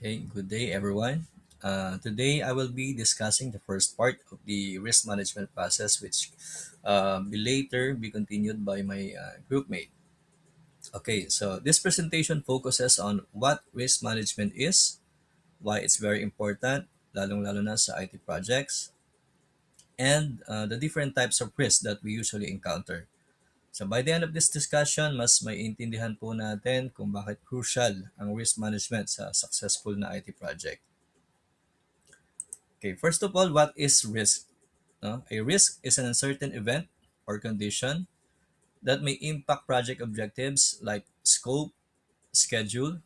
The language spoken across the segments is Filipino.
Okay, good day everyone. Today I will be discussing the first part of the risk management process, which will later be continued by my group mate. Okay, so this presentation focuses on what risk management is, why it's very important, lalong-lalo na sa IT projects, and the different types of risk that we usually encounter. So by the end of this discussion, mas maiintindihan po natin kung bakit crucial ang risk management sa successful na IT project. Okay, first of all, what is risk? No? A risk is an uncertain event or condition that may impact project objectives like scope, schedule,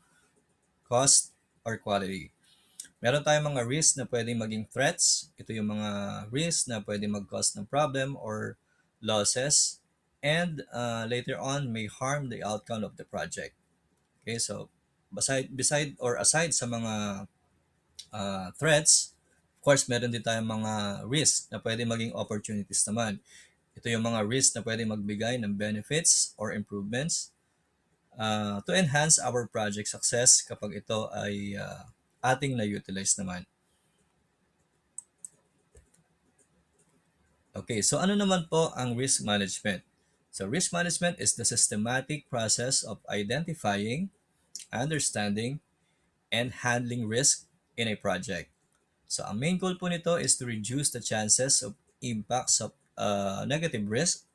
cost, or quality. Meron tayong mga risks na pwedeng maging threats. Ito yung mga risks na pwedeng mag-cause ng problem or losses. And later on, may harm the outcome of the project. Okay, so aside sa mga threats, of course, meron din tayong mga risks na pwede maging opportunities naman. Ito yung mga risks na pwede magbigay ng benefits or improvements to enhance our project success kapag ito ay ating na-utilize naman. Okay, so ano naman po ang risk management? So risk management is the systematic process of identifying, understanding, and handling risk in a project. So ang main goal po nito is to reduce the chances of impacts of negative risk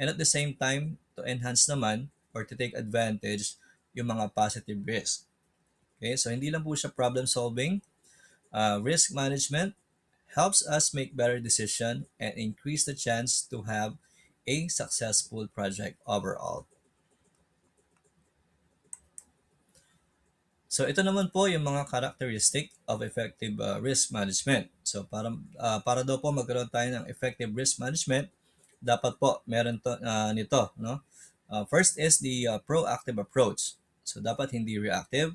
and at the same time to enhance naman or to take advantage yung mga positive risk. Okay, so hindi lang po siya problem solving. Risk management helps us make better decision and increase the chance to have a successful project overall. So ito naman po yung mga characteristic of effective risk management. So para daw po magkaroon tayo ng effective risk management, dapat po meron nito, no? First is the proactive approach. So dapat hindi reactive.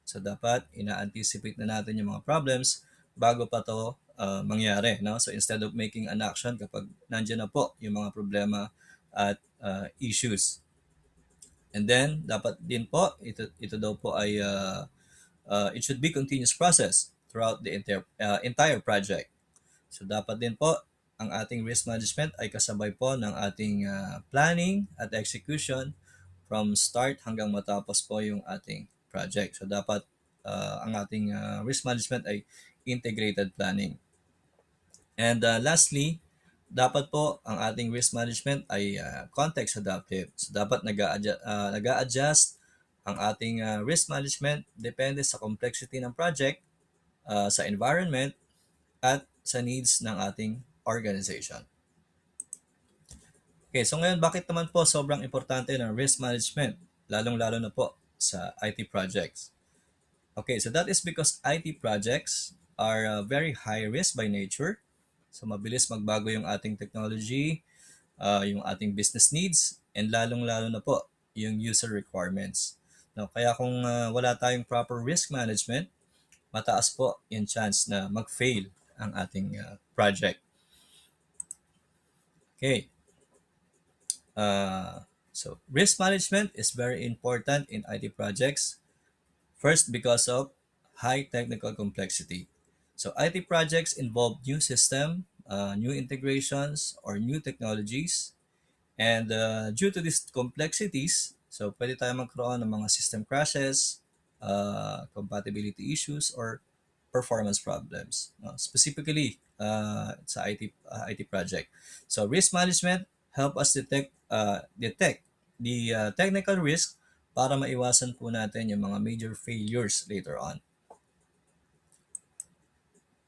So dapat ina-anticipate na natin yung mga problems bago pa to mangyari, no? So instead of making an action kapag nandiyan na po yung mga problema at issues. And then dapat din po ito daw po ay it should be continuous process throughout the entire project. So dapat din po ang ating risk management ay kasabay po ng ating planning at execution from start hanggang matapos po yung ating project. So dapat ang ating risk management ay integrated planning. And lastly, dapat po ang ating risk management ay context adaptive. So dapat nag-a-adjust ang ating risk management depende sa complexity ng project, sa environment, at sa needs ng ating organization. Okay, so ngayon bakit naman po sobrang importante ng risk management, lalong-lalo na po sa IT projects? Okay, so that is because IT projects are very high risk by nature. So mabilis magbago yung ating technology, yung ating business needs, and lalong-lalo na po yung user requirements. No, kaya kung wala tayong proper risk management, mataas po yung chance na mag-fail ang ating project. Okay. So risk management is very important in IT projects. First, because of high technical complexity. So IT projects involve new system, new integrations, or new technologies. And due to these complexities, so pwede tayo magkaroon ng mga system crashes, compatibility issues, or performance problems. Specifically sa IT project. So risk management help us detect the technical risk para maiwasan po natin yung mga major failures later on.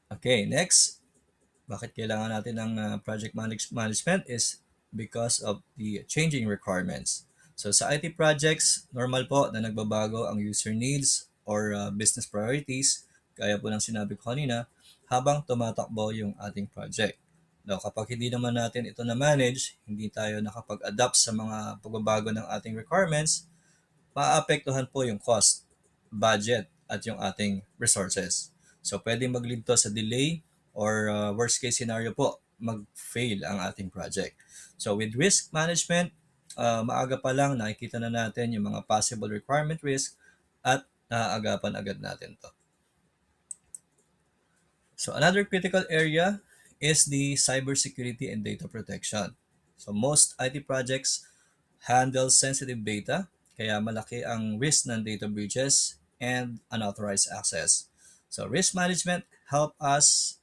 Okay, next. Bakit kailangan natin ng project management is because of the changing requirements. So sa IT projects, normal po na nagbabago ang user needs or business priorities, gaya po ng sinabi ko kanina, habang tumatakbo yung ating project. Now, kapag hindi naman natin ito na-manage, hindi tayo nakapag-adapt sa mga pagbabago ng ating requirements, maapektuhan po yung cost, budget, at yung ating resources. So, pwedeng mag-lead to sa delay or worst case scenario po, mag-fail ang ating project. So, with risk management, maaga pa lang nakikita na natin yung mga possible requirement risk at naaagapan agad natin to. So another critical area is the cybersecurity and data protection. So most IT projects handle sensitive data, kaya malaki ang risk ng data breaches and unauthorized access. So risk management help us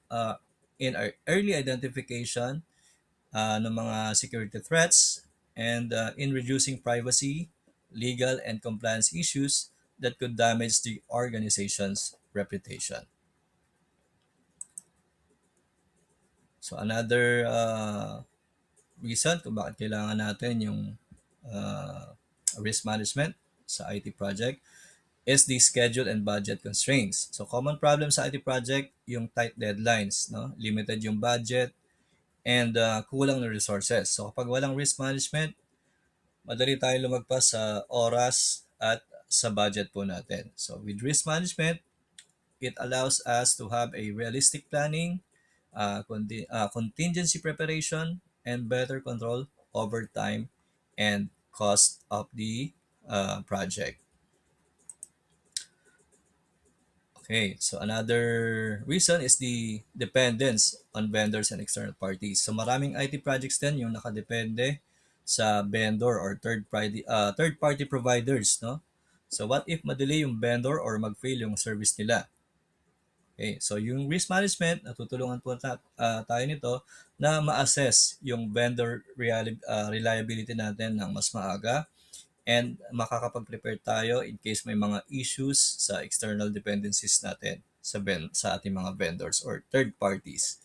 in our early identification ng mga security threats and in reducing privacy, legal, and compliance issues that could damage the organization's reputation. So another reason kung bakit kailangan natin yung uh, risk management sa IT project is the schedule and budget constraints. So common problem sa IT project, yung tight deadlines, no? Limited yung budget and kulang na resources. So kapag walang risk management, madali tayong lumagpas sa oras at sa budget po natin. So with risk management, it allows us to have a realistic planning, contingency preparation, and better control over time and cost of the project. Okay, so another reason is the dependence on vendors and external parties. So maraming IT projects din yung nakadepende sa vendor or third party providers, no? So what if madali yung vendor or mag-fail yung service nila? Okay, so yung risk management, natutulungan po tayo nito na ma-assess yung reliability natin ng mas maaga and makakapag-prepare tayo in case may mga issues sa external dependencies natin sa ating mga vendors or third parties.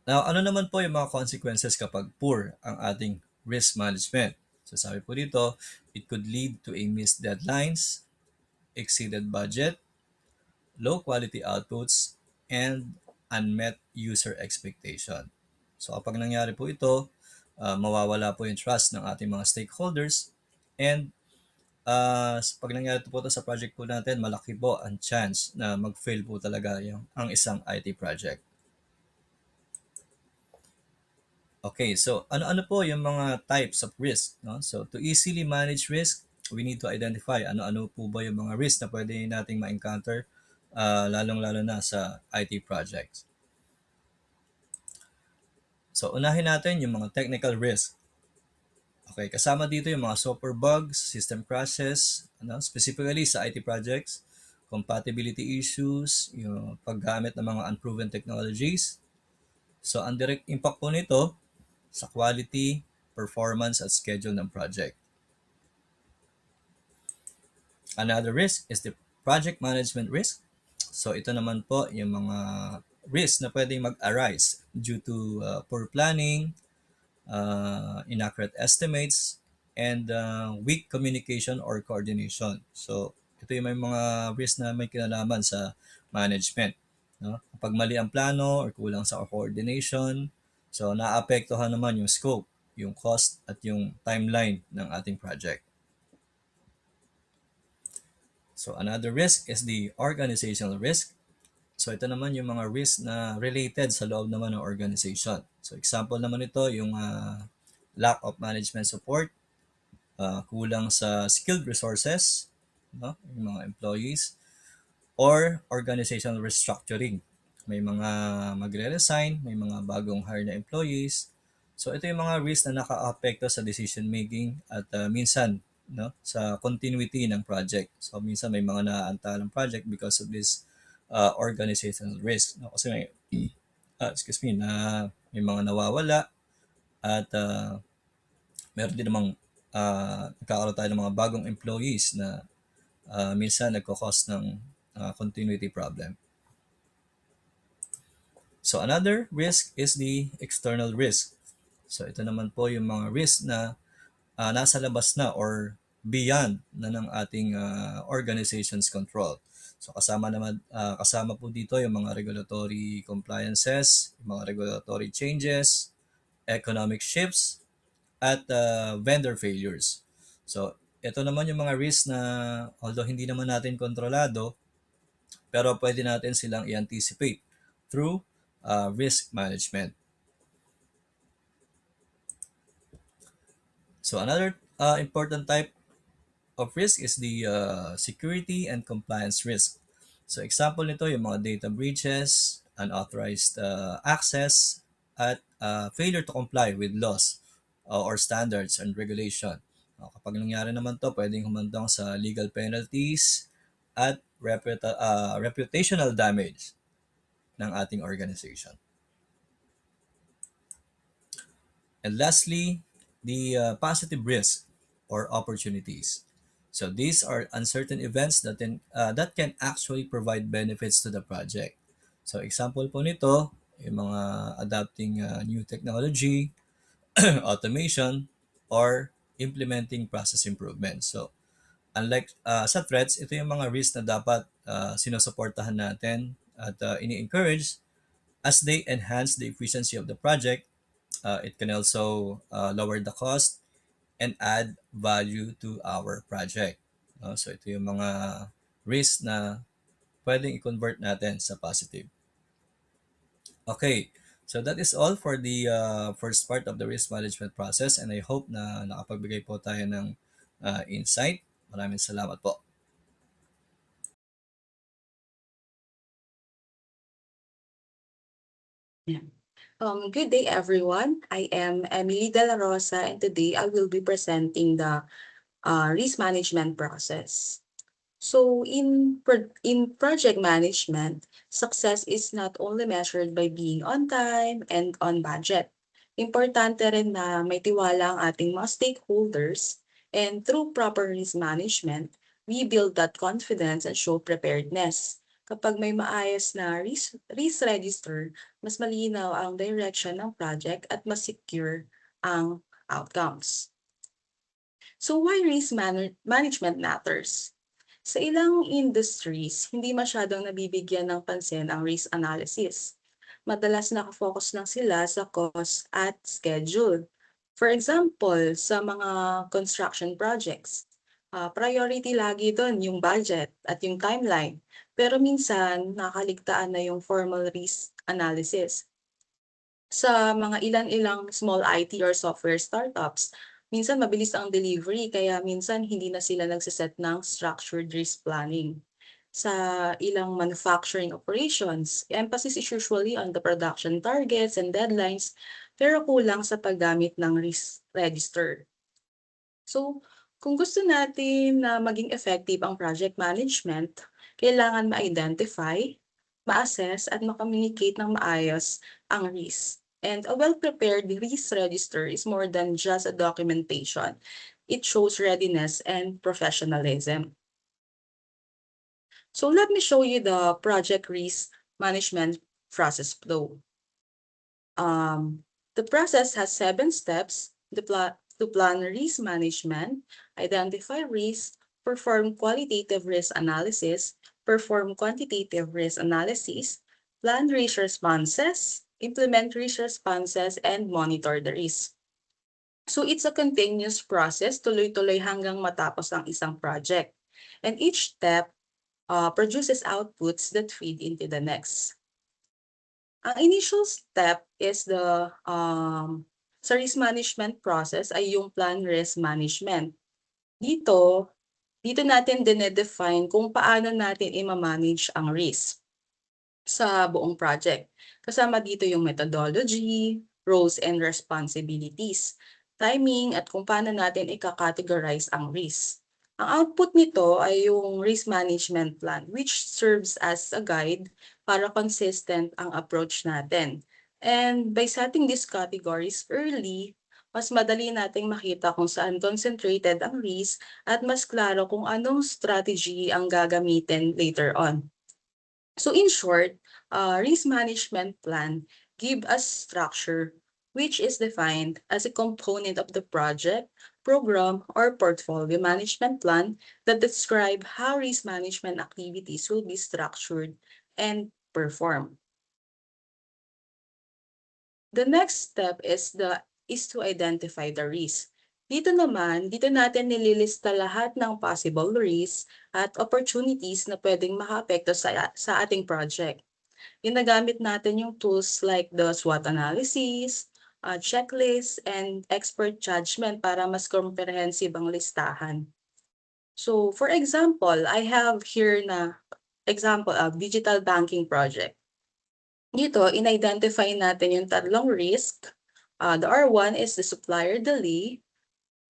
Now, ano naman po yung mga consequences kapag poor ang ating risk management? So sabi po dito, it could lead to a missed deadlines, exceeded budget, low quality outputs, and unmet user expectation. So kapag nangyari po ito, mawawala po yung trust ng ating mga stakeholders and pag nangyari po ito sa project po natin, malaki po ang chance na mag-fail po talaga ang isang IT project. Okay, so ano-ano po yung mga types of risk, no? So to easily manage risk, we need to identify ano-ano po ba yung mga risk na pwede nating ma-encounter lalong-lalo na sa IT projects. So unahin natin yung mga technical risk. Okay, kasama dito yung mga software bugs, system crashes, specifically sa IT projects, compatibility issues, yung paggamit ng mga unproven technologies. So ang direct impact po nito sa quality, performance at schedule ng project. Another risk is the project management risk. So ito naman po yung mga risk na pwedeng mag-arise due to poor planning, inaccurate estimates, and weak communication or coordination. So ito yung may mga risk na may kinalaman sa management. No? Kapag mali ang plano or kulang sa coordination, so naapektuhan naman yung scope, yung cost at yung timeline ng ating project. So another risk is the organizational risk. So ito naman yung mga risk na related sa loob naman ng organization. So example naman ito yung lack of management support, kulang sa skilled resources, no? Yung mga employees, or organizational restructuring. May mga magre-resign, may mga bagong hire na employees. So ito yung mga risk na naka-apekto sa decision making at minsan sa continuity ng project. So minsan may mga naaantalang project because of this organizational risk. No? Kasi may, na may mga nawawala at meron din namang nagkakaroon tayo ng mga bagong employees na minsan nagko-cause ng continuity problem. So another risk is the external risk. So ito naman po yung mga risk na nasa labas na or beyond na ng ating organization's control. So kasama po dito yung mga regulatory compliances, yung mga regulatory changes, economic shifts, at vendor failures. So ito naman yung mga risk na although hindi naman natin kontrolado, pero pwede natin silang i-anticipate through risk management. So another important type of risk is the security and compliance risk. So example nito yung mga data breaches, unauthorized access, at failure to comply with laws or standards and regulation. Kapag nangyari naman to, pwedeng humantong sa legal penalties at reputational damage ng ating organization. And lastly, the positive risk or opportunities. So these are uncertain events that can actually provide benefits to the project. So example po nito, yung mga adapting new technology, automation, or implementing process improvements. So unlike sa threats, ito yung mga risks na dapat sinusuportahan natin at ini-encourage as they enhance the efficiency of the project. It can also lower the cost and add value to our project. So ito yung mga risks na pwedeng i-convert natin sa positive. Okay, so that is all for the first part of the risk management process, and I hope na nakapagbigay po tayo ng insight. Maraming salamat po. Yeah. Good day, everyone. I am Emily De La Rosa, and today I will be presenting the risk management process. So, in project management, success is not only measured by being on time and on budget. Importante rin na may tiwala ang ating mga stakeholders, and through proper risk management, we build that confidence and show preparedness. Kapag may maayos na risk register, mas malinaw ang direction ng project at mas secure ang outcomes. So why management matters? Sa ilang industries, hindi masyadong nabibigyan ng pansin ang risk analysis. Madalas nakafocus lang sila sa cost at schedule. For example, sa mga construction projects, priority lagi doon yung budget at yung timeline. Pero minsan, nakaligtaan na yung formal risk analysis. Sa mga ilan-ilang small IT or software startups, minsan mabilis ang delivery kaya minsan hindi na sila nagsiset ng structured risk planning. Sa ilang manufacturing operations, emphasis is usually on the production targets and deadlines pero kulang sa paggamit ng risk register. So, kung gusto natin na maging effective ang project management, kailangan ma-identify, ma-assess at ma-communicate ng maayos ang risk. And a well-prepared risk register is more than just a documentation. It shows readiness and professionalism. So let me show you the project risk management process flow. The process has 7 steps to plan risk management, identify risk, perform qualitative risk analysis, perform quantitative risk analysis, plan risk responses, implement risk responses, and monitor the risk. So it's a continuous process, tuloy-tuloy hanggang matapos ang isang project. And each step produces outputs that feed into the next. Ang initial step is sa risk management process ay yung plan risk management. Dito, dito natin dinedefine kung paano natin i-manage ang risk sa buong project. Kasama dito yung methodology, roles and responsibilities, timing at kung paano natin i-categorize ang risk. Ang output nito ay yung risk management plan which serves as a guide para consistent ang approach natin. And by setting these categories early, mas madali nating makita kung saan concentrated ang risk at mas klaro kung anong strategy ang gagamitin later on. So in short, risk management plan give us structure which is defined as a component of the project, program, or portfolio management plan that describe how risk management activities will be structured and performed. The next step is to identify the risk. Dito natin nililista lahat ng possible risks at opportunities na pwedeng makaapekto sa ating project. Ginagamit natin yung tools like the SWOT analysis, checklist, and expert judgment para mas comprehensive ang listahan. So, for example, I have here na example, digital banking project. Dito, in-identify natin yung tatlong risk. The R1 is the supplier delay.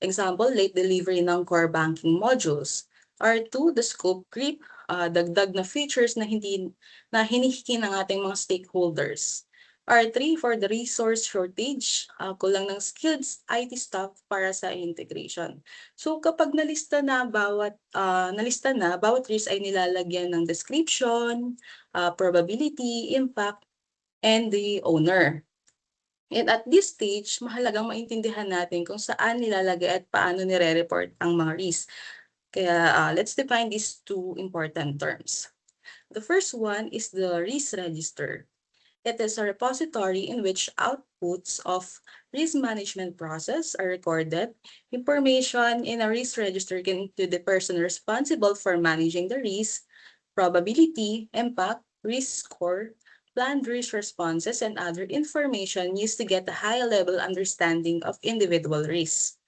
Example, late delivery ng core banking modules. R2, the scope creep, dagdag na features na hinihingi ng ating mga stakeholders. R3, for the resource shortage, kulang ng skilled IT staff para sa integration. So kapag nalista na bawat risk ay nilalagyan ng description, probability, impact, and the owner. And at this stage, mahalagang maintindihan natin kung saan nilalagay at paano nire-report ang mga risk. Kaya let's define these two important terms. The first one is the risk register. It is a repository in which outputs of risk management process are recorded. Information in a risk register can include the person responsible for managing the risk, probability, impact, risk score, planned risk responses, and other information used to get a high-level understanding of individual risks.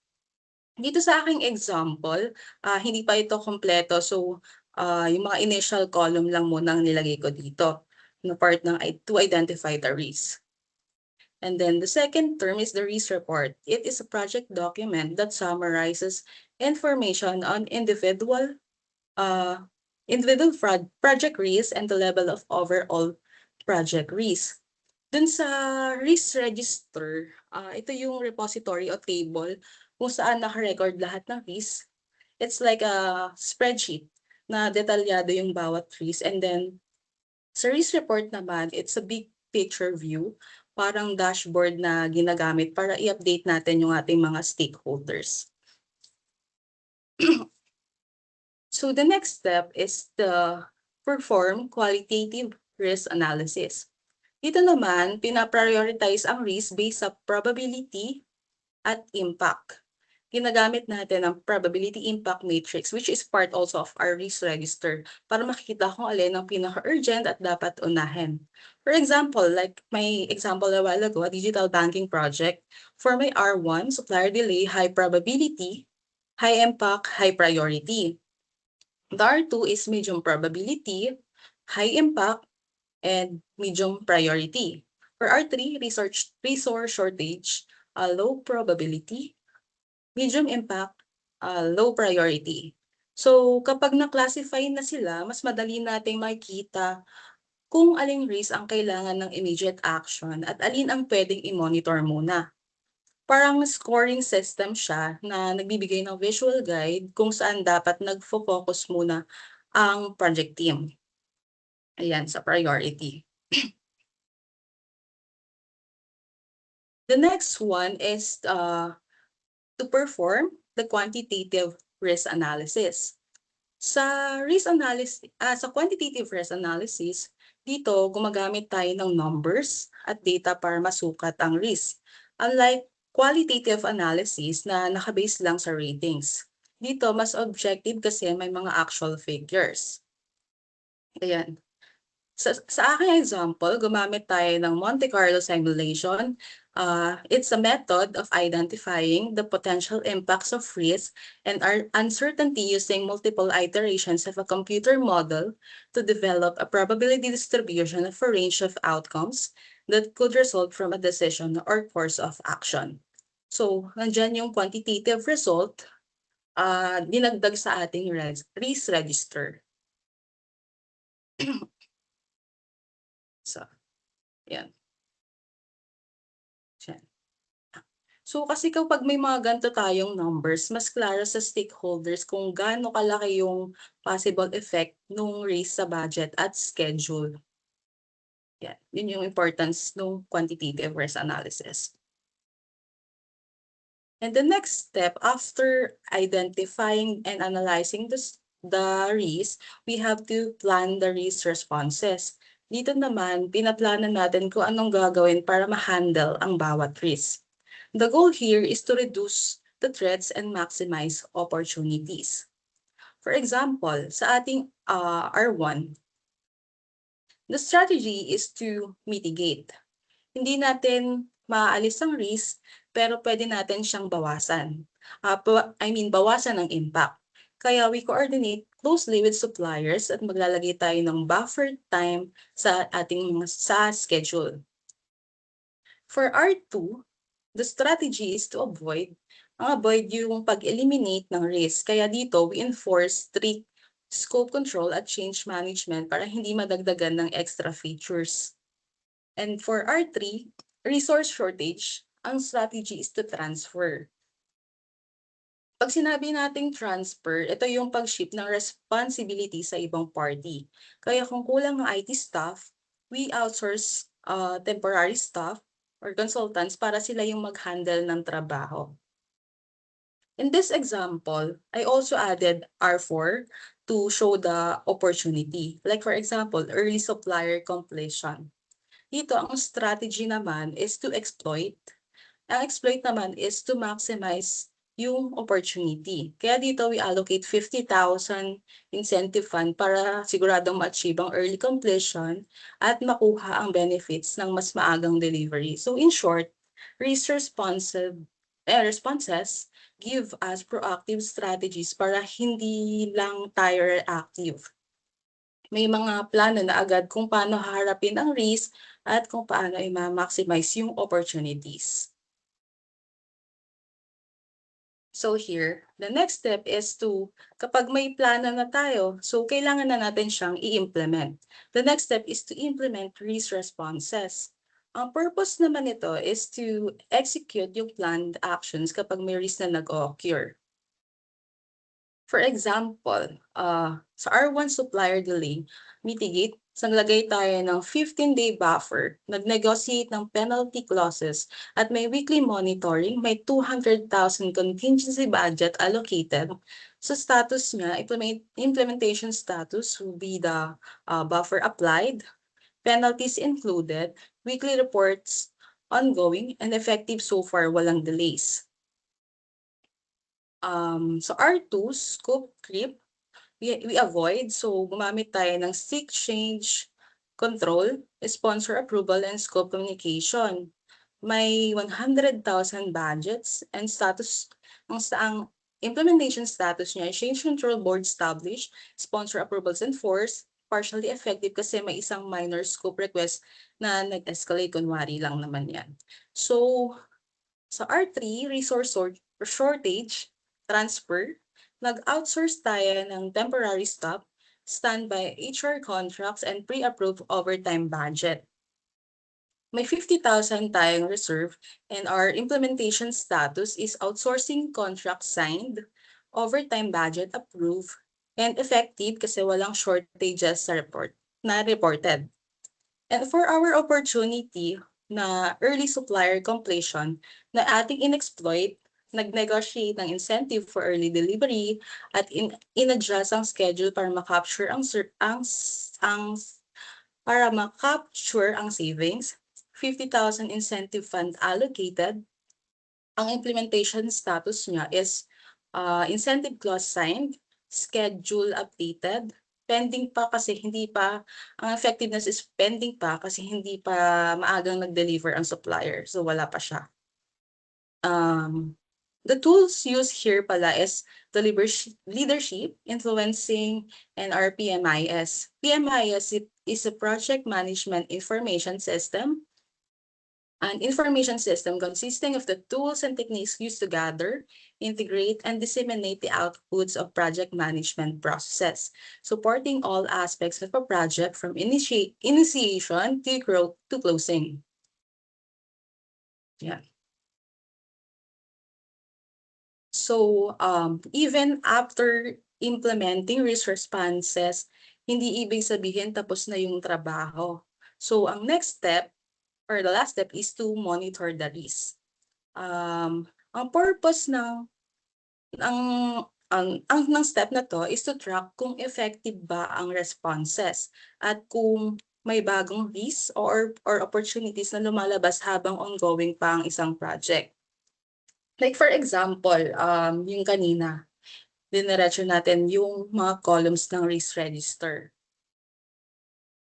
Dito sa aking example, hindi pa ito kompleto. So, yung mga initial column lang muna ang nilagay ko dito na part ng to identify the risk. And then the second term is the risk report. It is a project document that summarizes information on individual project risk and the level of overall project risk. Dun sa risk register, ito yung repository o table kung saan naka-record lahat ng risk. It's like a spreadsheet na detalyado yung bawat risk. And then sa risk report naman, it's a big picture view, parang dashboard na ginagamit para i-update natin yung ating mga stakeholders. So the next step is to perform qualitative risk analysis. Dito naman, pinaprioritize ang risk based sa probability at impact. Ginagamit natin ang probability impact matrix, which is part also of our risk register, para makikita kung alin ang pinaka-urgent at dapat unahin. For example, like my example a while ago, a digital banking project. For my R1, supplier delay, high probability, high impact, high priority. The R2 is medium probability, high impact, and medium priority. For R3, resource shortage, low probability, medium impact, low priority. So kapag na-classify na sila, mas madali nating makikita kung aling risk ang kailangan ng immediate action at alin ang pwedeng i-monitor muna. Parang scoring system siya na nagbibigay ng visual guide kung saan dapat nagfo-focus muna ang project team. Ayan, sa priority. The next one is to perform the quantitative risk analysis. Sa quantitative risk analysis, dito gumagamit tayo ng numbers at data para masukat ang risk. Unlike qualitative analysis na nakabase lang sa ratings. Dito mas objective kasi may mga actual figures. Ayan. Sa aking example, gumamit tayo ng Monte Carlo simulation. It's a method of identifying the potential impacts of risk and uncertainty using multiple iterations of a computer model to develop a probability distribution of a range of outcomes that could result from a decision or course of action. So, nandyan yung quantitative result, dinagdag sa ating risk register. So, yan. So kasi kapag may mga ganito tayong numbers, mas klaro sa stakeholders kung gaano kalaki yung possible effect ng risk sa budget at schedule. Yan. Yun yung importance ng quantitative risk analysis. And the next step, after identifying and analyzing the risk, we have to plan the risk responses. Dito naman, pinaplanan natin kung anong gagawin para ma-handle ang bawat risk. The goal here is to reduce the threats and maximize opportunities. For example, sa ating R1, the strategy is to mitigate. Hindi natin maaalis ang risk, pero pwede natin siyang bawasan. Bawasan ang impact. Kaya we coordinate closely with suppliers at maglalagay tayo ng buffer time sa ating sa schedule. For R2, the strategy is to avoid yung pag-eliminate ng risk. Kaya dito, we enforce strict scope control at change management para hindi madagdagan ng extra features. And for R3, resource shortage, ang strategy is to transfer. Pag sinabi nating transfer, ito yung pag-ship ng responsibility sa ibang party. Kaya kung kulang ang IT staff, we outsource temporary staff or consultants para sila yung mag-handle ng trabaho. In this example, I also added R4 to show the opportunity. Like for example, early supplier completion. Dito, ang strategy naman is to exploit. Ang exploit naman is to maximize yung opportunity. Kaya dito, we allocate 50,000 incentive fund para siguradong ma-achieve ang early completion at makuha ang benefits ng mas maagang delivery. So in short, responses give us proactive strategies para hindi lang tayo reactive. May mga plano na agad kung paano haharapin ang risk at kung paano i-maximize yung opportunities. So here, the next step is to, kapag may plano na tayo, so kailangan na natin siyang i-implement. The next step is to implement risk responses. Ang purpose naman nito is to execute yung planned actions kapag may risk na nag-occur. For example, sa R1 supplier delay, mitigate, naglagay tayo ng 15-day buffer, nag-negotiate ng penalty clauses, at may weekly monitoring, may 200,000 contingency budget allocated. So status niya, implementation status will be the buffer applied, penalties included, weekly reports ongoing, and effective so far, walang delays. So R2, scope creep, we avoid. So gumamit tayo ng strict change control, sponsor approval, and scope communication. May 100,000 budgets and status, ang implementation status niya, change control board established, sponsor approvals enforced, partially effective kasi may isang minor scope request na nag-escalate, kunwari lang naman yan. So sa R3, resource shortage, transfer, nag-outsource tayo ng temporary staff, standby HR contracts, and pre-approved overtime budget. May 50,000 tayong reserve and our implementation status is outsourcing contract signed, overtime budget approved, and effective kasi walang shortages sa reported. And for our opportunity na early supplier completion na ating in-exploit, nag-negotiate ng incentive for early delivery at in-adjust ang schedule para ma-capture ang savings, 50,000 incentive fund allocated. Ang implementation status niya is incentive clause signed, schedule updated, pending pa kasi ang effectiveness is pending pa kasi hindi pa maagang nag-deliver ang supplier. So wala pa siya. The tools used here pala is the leadership, influencing, and our PMIS. PMIS is a project management information system. An information system consisting of the tools and techniques used to gather, integrate, and disseminate the outputs of project management processes, supporting all aspects of a project from initiation to closing. Yeah. So even after implementing risk responses, hindi ibig sabihin tapos na yung trabaho. So ang next step or the last step is to monitor the risk. Ang purpose ng step na to is to track kung effective ba ang responses at kung may bagong risk or opportunities na lumalabas habang ongoing pa ang isang project. Like for example, yung kanina, diniretso natin yung mga columns ng risk register.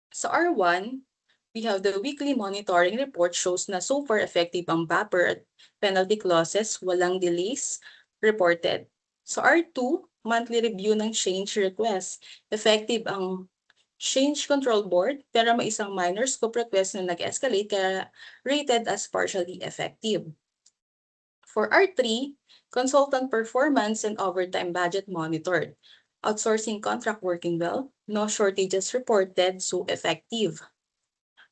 Sa R1, we have the weekly monitoring report shows na so far effective ang buffer at penalty clauses, walang delays reported. So R2, monthly review ng change request. Effective ang Change Control Board pero may isang minor scope request na nag-escalate kaya rated as partially effective. For R3, consultant performance and overtime budget monitored. Outsourcing contract working well, no shortages reported, so effective.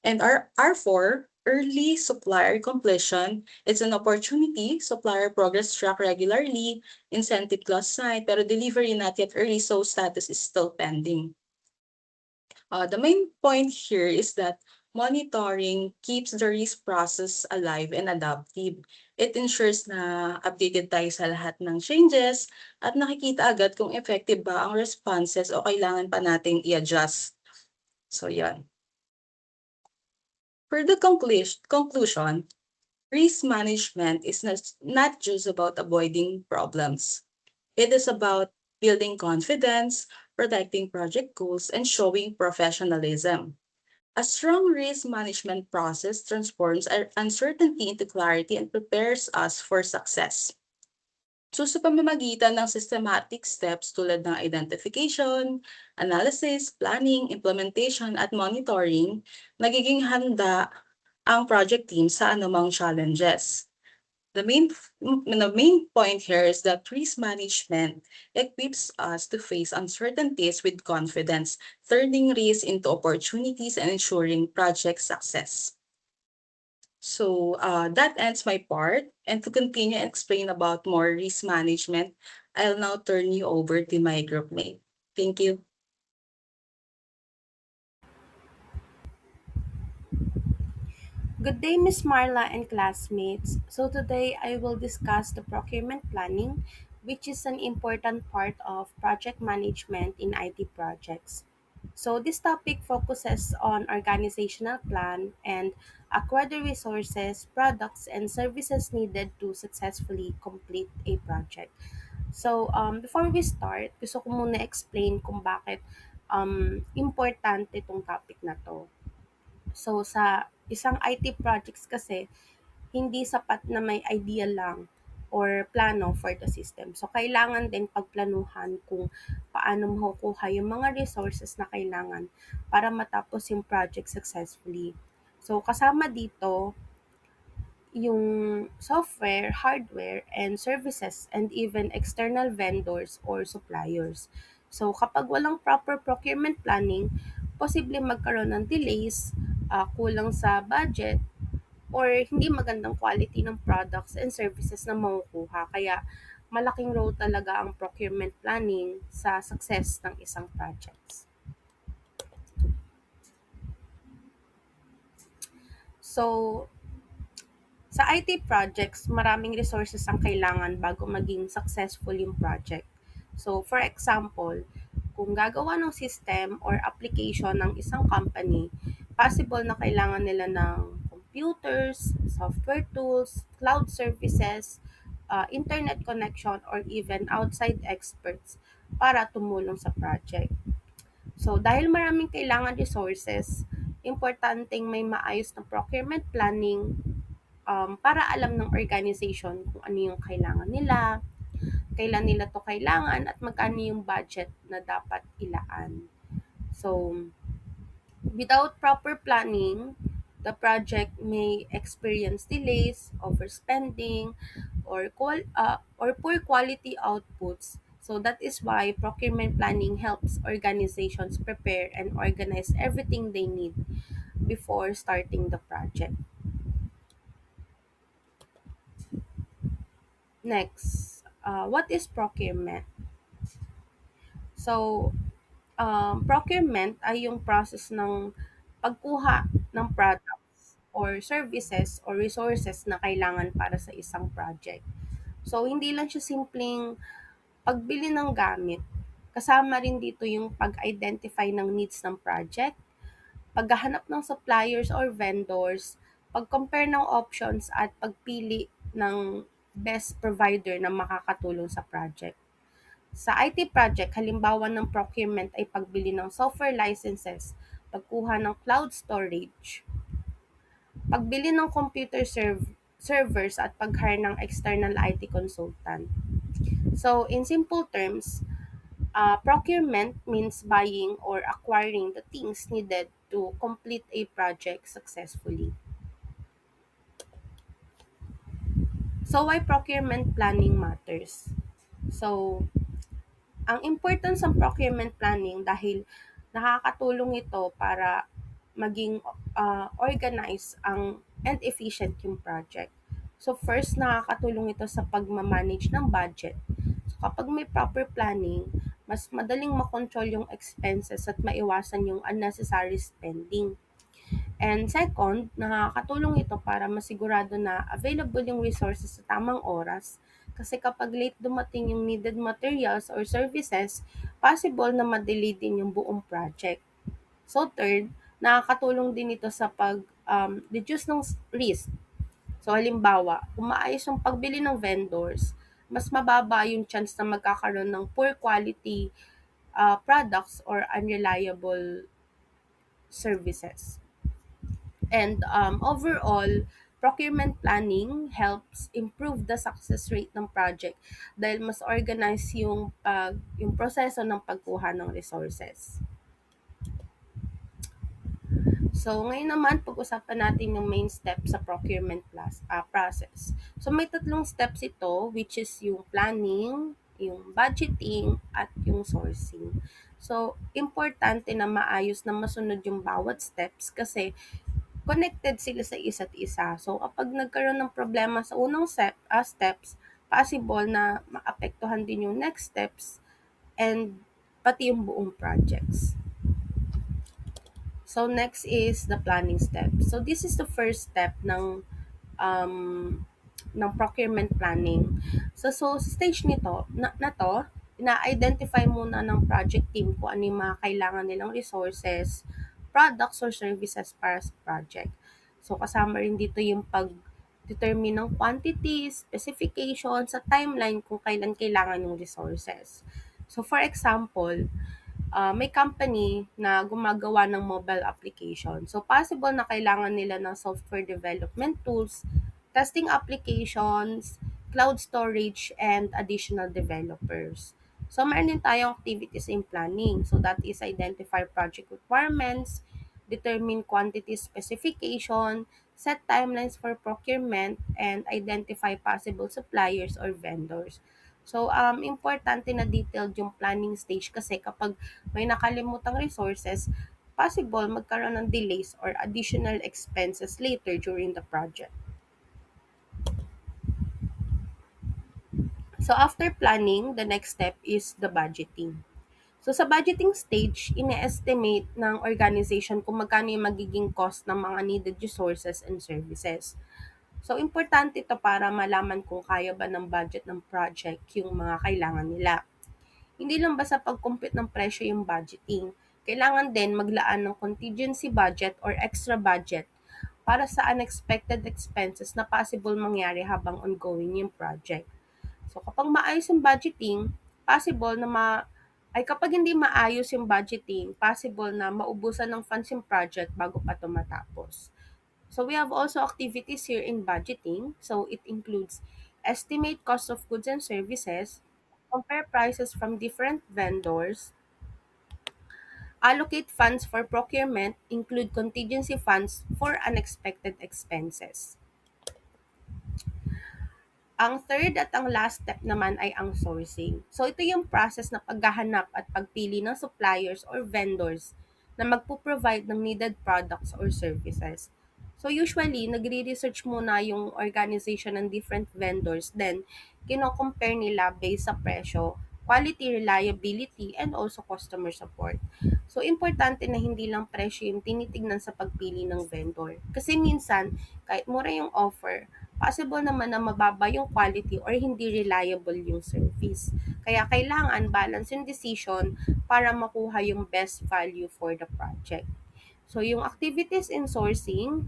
And R4, early supplier completion, it's an opportunity, supplier progress track regularly, incentive clause signed, pero delivery not yet early, so status is still pending. The main point here is that monitoring keeps the risk process alive and adaptive. It ensures na updated tayo sa lahat ng changes at nakikita agad kung effective ba ang responses o kailangan pa nating i-adjust. So, yan. For the conclusion, risk management is not just about avoiding problems. It is about building confidence, protecting project goals, and showing professionalism. A strong risk management process transforms our uncertainty into clarity and prepares us for success. So sa pamamagitan ng systematic steps tulad ng identification, analysis, planning, implementation, at monitoring, nagiging handa ang project team sa anumang challenges. The main point here is that risk management equips us to face uncertainties with confidence, turning risks into opportunities and ensuring project success. So that ends my part. And to continue and explain about more risk management, I'll now turn you over to my group mate. Thank you. Good day, Miss Marla and classmates. So today I will discuss the procurement planning, which is an important part of project management in IT projects. So this topic focuses on organizational plan and acquire the resources, products, and services needed to successfully complete a project. So before we start, gusto ko muna explain kung bakit importante itong topic na to. So, sa isang IT projects kasi, hindi sapat na may idea lang or plano for the system. So, kailangan din pagplanuhan kung paano makukuha yung mga resources na kailangan para matapos yung project successfully. So, kasama dito yung software, hardware, and services, and even external vendors or suppliers. So, kapag walang proper procurement planning, posible magkaroon ng delays, kulang sa budget, or hindi magandang quality ng products and services na makukuha. Kaya, malaking role talaga ang procurement planning sa success ng isang projects. So, sa IT projects, maraming resources ang kailangan bago maging successful yung project. So, for example, kung gagawa ng system or application ng isang company, possible na kailangan nila ng computers, software tools, cloud services, internet connection, or even outside experts para tumulong sa project. So, dahil maraming kailangan resources, importanteng may maayos na procurement planning para alam ng organization kung ano yung kailangan nila, kailan nila to kailangan, at magkano yung budget na dapat ilaan. So, without proper planning, the project may experience delays, overspending, or poor quality outputs. So that is why procurement planning helps organizations prepare and organize everything they need before starting the project. Next, what is procurement? So, procurement ay yung process ng pagkuha ng products or services or resources na kailangan para sa isang project. So, hindi lang siya simpleng pagbili ng gamit. Kasama rin dito yung pag-identify ng needs ng project, paghahanap ng suppliers or vendors, pag-compare ng options at pagpili ng best provider na makakatulong sa project. Sa IT project, halimbawa ng procurement ay pagbili ng software licenses, pagkuha ng cloud storage, pagbili ng servers at pag-hire ng external IT consultant. So, in simple terms, Procurement means buying or acquiring the things needed to complete a project successfully. So, why procurement planning matters? So, ang importance ng procurement planning dahil nakakatulong ito para maging organized ang and efficient yung project. So first, nakakatulong ito sa pagmamanage ng budget. So kapag may proper planning, mas madaling makontrol yung expenses at maiwasan yung unnecessary spending. And second, nakakatulong ito para masigurado na available yung resources sa tamang oras. Kasi kapag late dumating yung needed materials or services, possible na ma-delay din yung buong project. So third, nakakatulong din ito sa pag reduce ng risk. So halimbawa, kung maayos yung pagbili ng vendors, mas mababa yung chance na magkakaroon ng poor quality products or unreliable services. And overall, procurement planning helps improve the success rate ng project dahil mas organize yung proseso ng pagkuha ng resources. So, ngayon naman, pag-usapan natin yung main step sa process. So, may tatlong steps ito, which is yung planning, yung budgeting, at yung sourcing. So, importante na maayos na masunod yung bawat steps kasi connected sila sa isa't isa. So, kapag nagkaroon ng problema sa unang steps, possible na maapektuhan din yung next steps and pati yung buong projects. So, next is the planning step. So, this is the first step um, ng procurement planning. So stage nito, na to, na-identify muna ng project team kung ano yung mga kailangan nilang resources, products or services para sa project. So, kasama rin dito yung pag-determine ng quantity, specifications, sa timeline kung kailan kailangan yung resources. So, for example, may company na gumagawa ng mobile application. So, possible na kailangan nila ng software development tools, testing applications, cloud storage, and additional developers. So, meron din tayong activities in planning. So, that is identify project requirements, determine quantity specification, set timelines for procurement, and identify possible suppliers or vendors. So, importante na detailed yung planning stage kasi kapag may nakalimutang resources, possible magkaroon ng delays or additional expenses later during the project. So, after planning, the next step is the budgeting. So, sa budgeting stage, ine-estimate ng organization kung magkano yung magiging cost ng mga needed resources and services. So, importante ito para malaman kung kaya ba ng budget ng project yung mga kailangan nila. Hindi lang basta pag-compute ng presyo yung budgeting. Kailangan din maglaan ng contingency budget or extra budget para sa unexpected expenses na possible mangyari habang ongoing yung project. So, kapag maayos yung budgeting, possible na kapag hindi maayos yung budgeting, possible na maubusan ng funds yung project bago pa ito matapos. So, we have also activities here in budgeting. So, it includes estimate cost of goods and services, compare prices from different vendors, allocate funds for procurement, include contingency funds for unexpected expenses. Ang third at ang last step naman ay ang sourcing. So, ito yung process na paghahanap at pagpili ng suppliers or vendors na magpo-provide ng needed products or services. So, usually, nagre-research muna yung organization ng different vendors, then, kino-compare nila based sa presyo, quality, reliability, and also customer support. So, importante na hindi lang presyo yung tinitignan sa pagpili ng vendor. Kasi minsan, kahit mura yung offer, possible naman na mababa yung quality or hindi reliable yung service. Kaya kailangan balance yung decision para makuha yung best value for the project. So, yung activities in sourcing,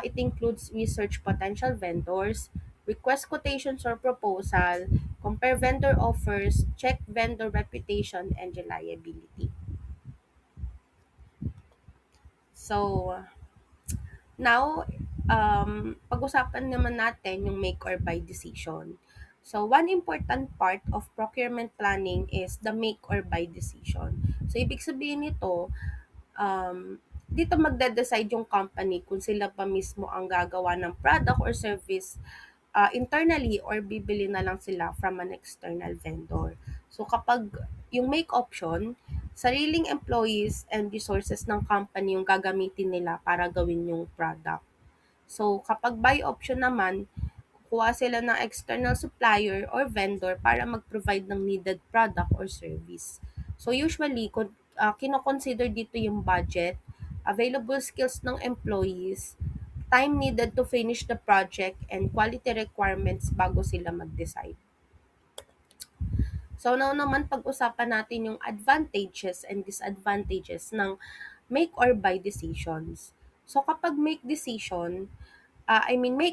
it includes research potential vendors, request quotations or proposal, compare vendor offers, check vendor reputation and reliability. So, now, pag-usapan naman natin yung make or buy decision. So, one important part of procurement planning is the make or buy decision. So, ibig sabihin nito, dito magde-decide yung company kung sila pa mismo ang gagawa ng product or service internally or bibili na lang sila from an external vendor. So kapag yung make option, sariling employees and resources ng company yung gagamitin nila para gawin yung product. So kapag buy option naman, kuha sila ng external supplier or vendor para mag-provide ng needed product or service. So usually, kino-consider dito yung budget, available skills ng employees, time needed to finish the project, and quality requirements bago sila mag-decide. So now naman pag-usapan natin yung advantages and disadvantages ng make or buy decisions. So kapag make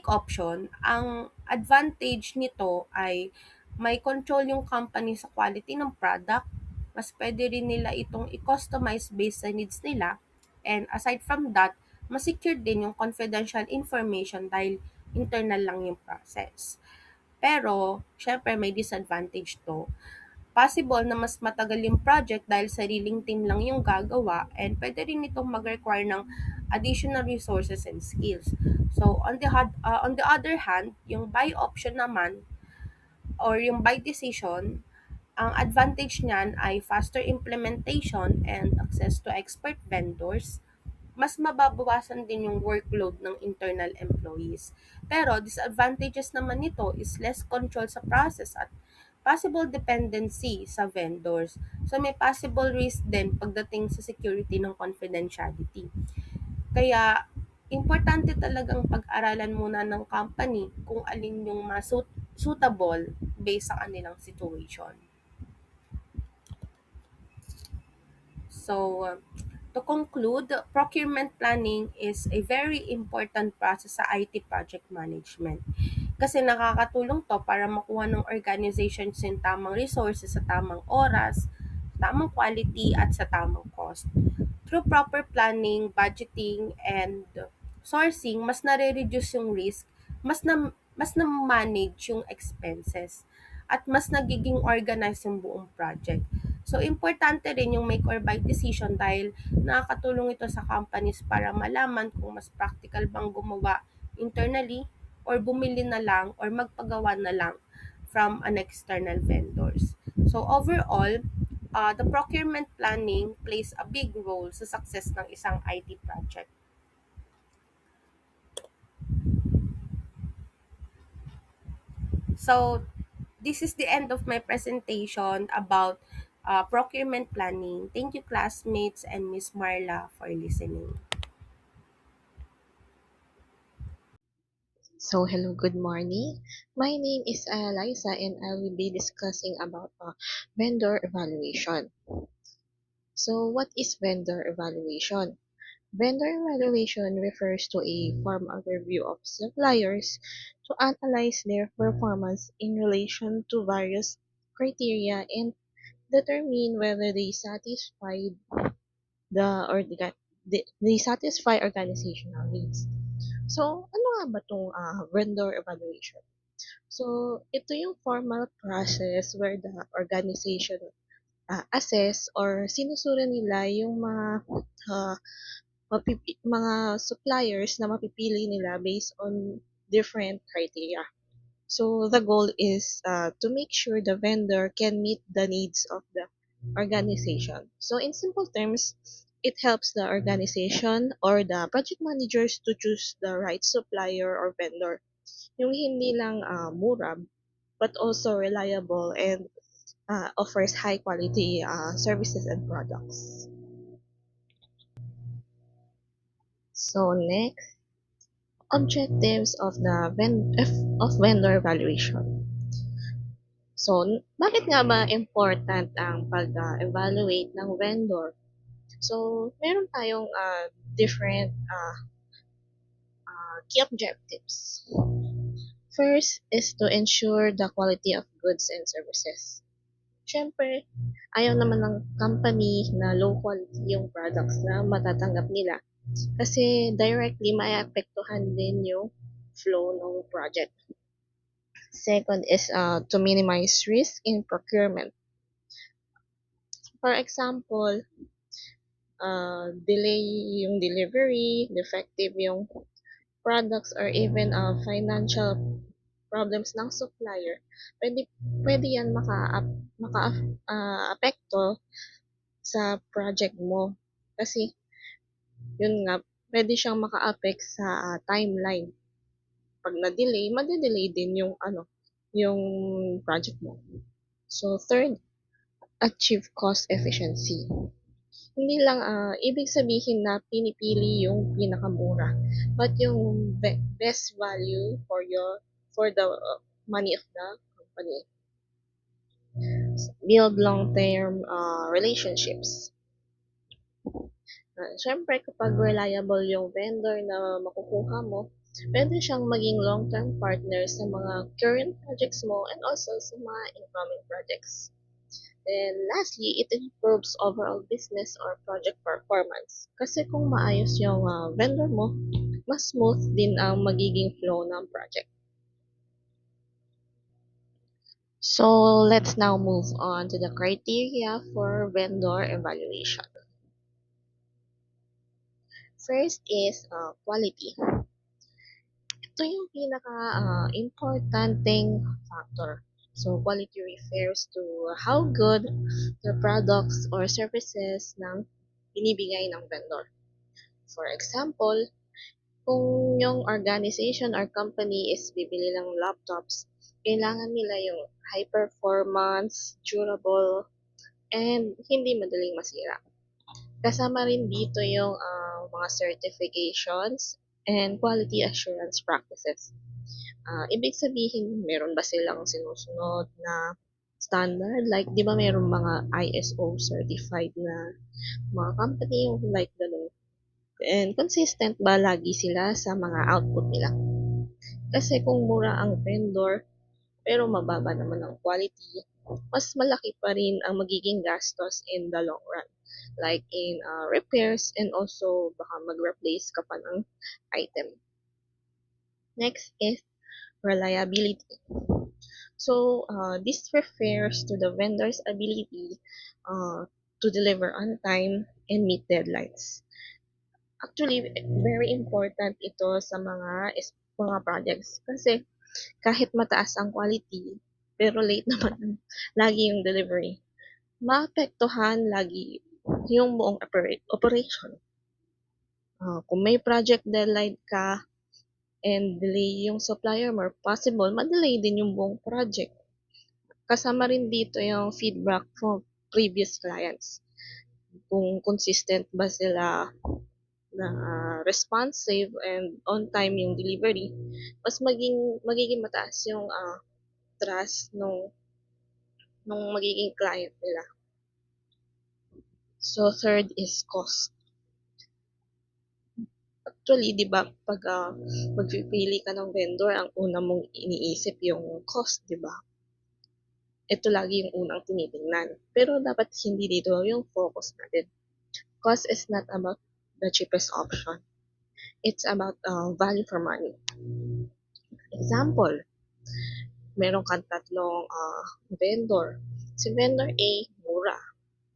option, ang advantage nito ay may control yung company sa quality ng product, mas pwede rin nila itong i-customize based sa needs nila, and aside from that, mas secure din yung confidential information dahil internal lang yung process. Pero, syempre may disadvantage to. Possible na mas matagal yung project dahil sariling team lang yung gagawa, and pwede rin itong mag-require ng additional resources and skills. So, on the other hand, yung buy option naman or yung buy decision, ang advantage niyan ay faster implementation and access to expert vendors. Mas mababawasan din yung workload ng internal employees. Pero disadvantages naman nito is less control sa process at possible dependency sa vendors. So may possible risk din pagdating sa security ng confidentiality. Kaya importante talagang pag-aralan muna ng company kung alin yung mas suitable based sa kanilang situation. So, to conclude, procurement planning is a very important process sa IT project management. Kasi nakakatulong to para makuha ng organizations yung tamang resources sa tamang oras, tamang quality at sa tamang cost. Through proper planning, budgeting, and sourcing, mas nare-reduce yung risk, mas na-manage yung expenses, at mas nagiging organized yung buong project. So, importante rin yung make or buy decision dahil nakakatulong ito sa companies para malaman kung mas practical bang gumawa internally or bumili na lang or magpagawa na lang from an external vendors. So, overall, the procurement planning plays a big role sa success ng isang IT project. So, this is the end of my presentation about procurement planning. Thank you, classmates and Miss Marla, for listening. So, hello, good morning. My name is Liza and I will be discussing about vendor evaluation. So, what is vendor evaluation? Vendor evaluation refers to a formal review of suppliers to analyze their performance in relation to various criteria and determine whether they satisfy they satisfy organizational needs. So, ano nga ba itong vendor evaluation? So, ito yung formal process where the organization assess or sinusuri nila yung uh, mga suppliers na mapipili nila based on different criteria. So, the goal is to make sure the vendor can meet the needs of the organization. So, in simple terms, it helps the organization or the project managers to choose the right supplier or vendor. Yung hindi lang mura, but also reliable and offers high quality services and products. So next, objectives of the vendor evaluation. So, bakit nga ba important ang pag-evaluate ng vendor? So, meron tayong different key objectives. First is to ensure the quality of goods and services. Siyempre, ayaw naman ng company na low quality yung products na matatanggap nila kasi directly maapektuhan din yung flow ng project. Second is to minimize risk in procurement. For example, delay yung delivery, defective yung products, or even financial problems ng supplier. Pwede, pwede yan apekto sa project mo. Kasi, yun nga, pwede siyang maka-affect sa timeline. Pag na-delay, made-delay din yung project mo. So, third, achieve cost efficiency. Hindi lang ibig sabihin na pinipili yung pinakamura, but yung best value for the money of the company. Build long-term relationships. Siyempre, kapag reliable yung vendor na makukuha mo, pwede siyang maging long-term partner sa mga current projects mo and also sa mga incoming projects. Then, lastly, it improves overall business or project performance. Kasi kung maayos yung vendor mo, mas smooth din ang magiging flow ng project. So, let's now move on to the criteria for vendor evaluation. First is quality. Ito yung pinaka-importanting factor. So, quality refers to how good the products or services ng binibigay ng vendor. For example, kung yung organization or company is bibili ng laptops, kailangan nila yung high performance, durable, and hindi madaling masira. Kasama rin dito yung mga certifications and quality assurance practices. Ibig sabihin, meron ba silang sinusunod na standard? Like, di ba meron mga ISO certified na mga company yung like ganun? And consistent ba lagi sila sa mga output nila? Kasi kung mura ang vendor, pero mababa naman ang quality, mas malaki pa rin ang magiging gastos in the long run. Like in repairs and also baka mag-replace ka pa ng item. Next is reliability. So, this refers to the vendor's ability to deliver on time and meet deadlines. Actually, very important ito sa mga projects kasi kahit mataas ang quality, pero late naman lagi yung delivery, maapektuhan lagi yung buong operation. Kung may project deadline ka and delay yung supplier mo, possible ma-delay din yung buong project. Kasama rin dito yung feedback from previous clients. Kung consistent ba sila na responsive and on time yung delivery, mas magiging mataas yung trust nung magiging client nila. So, third is cost. Actually, di ba, pag magpipili ka ng vendor, ang una mong iniisip yung cost, di ba? Ito lagi yung unang tinitingnan. Pero dapat hindi dito yung focus natin. Cost is not about the cheapest option. It's about value for money. Example, meron kang tatlong vendor. Si vendor A, mura,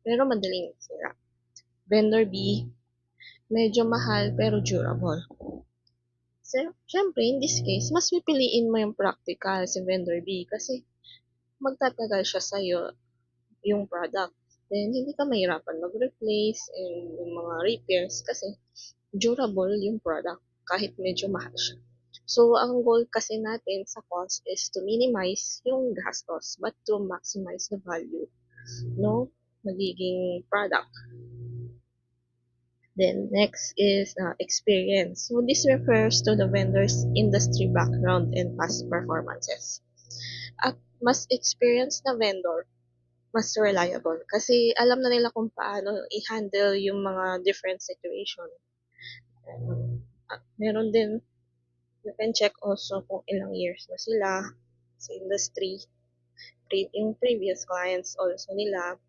pero madaling sira. Vendor B, medyo mahal pero durable. Siyempre, in this case, mas pipiliin mo yung practical si vendor B kasi magtatagal siya sa'yo yung product. Then, hindi ka mahirapan mag-replace and yung mga repairs kasi durable yung product kahit medyo mahal siya. So, ang goal kasi natin sa cost is to minimize yung gastos but to maximize the value no magiging product. Then, next is experience. So, this refers to the vendor's industry background and past performances. At mas experienced na vendor, mas reliable. Kasi alam na nila kung paano i-handle yung mga different situation. Meron din, you can check also kung ilang years na sila sa industry, yung previous clients also nila,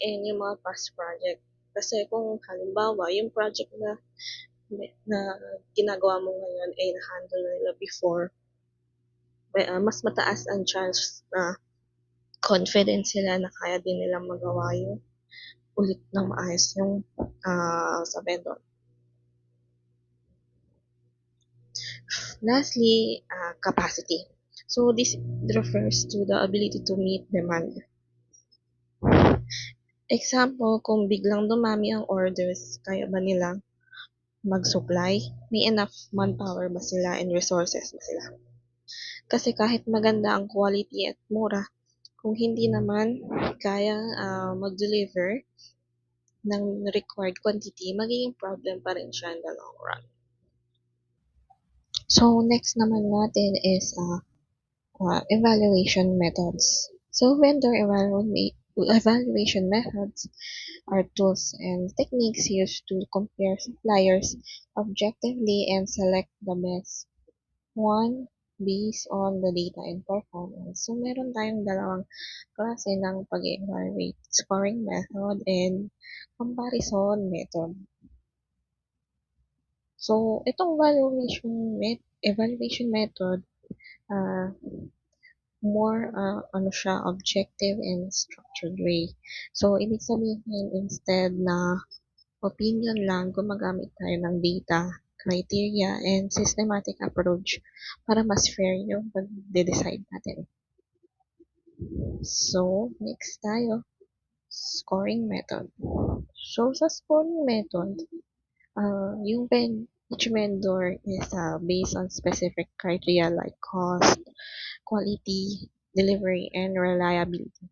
and yung mga past project. Kasi kung halimbawa, yung project na ginagawa mo ngayon ay na-handle nila before, mas mataas ang chance na confident sila na kaya din nilang magawa yung ulit ng maayos yung sa vendor. Lastly, capacity. So this refers to the ability to meet demand. Example, kung biglang dumami ang orders, kaya ba nila mag-supply? May enough manpower ba sila and resources ba sila? Kasi kahit maganda ang quality at mura, kung hindi naman kaya mag-deliver ng required quantity, magiging problem pa rin siya in the long run. So, next naman natin is evaluation methods. So, vendor evaluation methods are tools and techniques used to compare suppliers objectively and select the best one based on the data and performance. So, meron tayong dalawang klase ng pag-evaluate, scoring method and comparison method. So, itong evaluation method, more siya, objective and structured way. So, ibig sabihin, instead na opinion lang, gumagamit tayo ng data, criteria, and systematic approach para mas fair yung pag-decide natin. So, next tayo, scoring method. So, sa scoring method, yung each vendor is based on specific criteria like cost, quality, delivery, and reliability.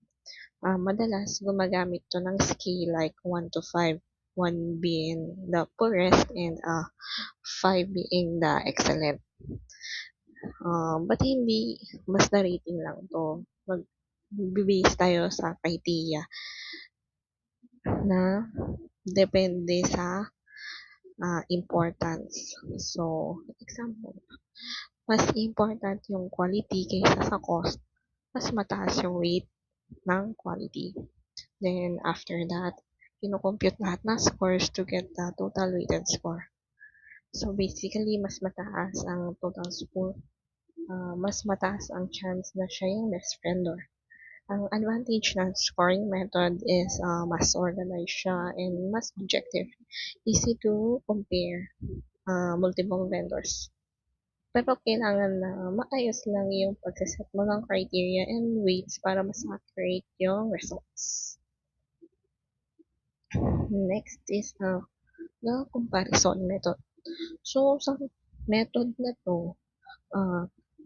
Madalas gumagamit to ng scale like 1 to 5, 1 being the poorest and 5 being the excellent. But hindi basta rating lang to. Mag-base tayo sa criteria na depende sa importance. So, example, mas important yung quality kaysa sa cost, mas mataas yung weight ng quality. Then, after that, kino-compute lahat ng scores to get the total weighted score. So, basically, mas mataas ang total score. Mas mataas ang chance na siya yung best vendor. Ang advantage ng scoring method is mas organized siya and mas objective. Easy to compare multiple vendors. Pero kailangan na maayos lang yung pagsaset mo ng criteria and weights para mas accurate yung results. Next is the comparison method. So, sa method na to,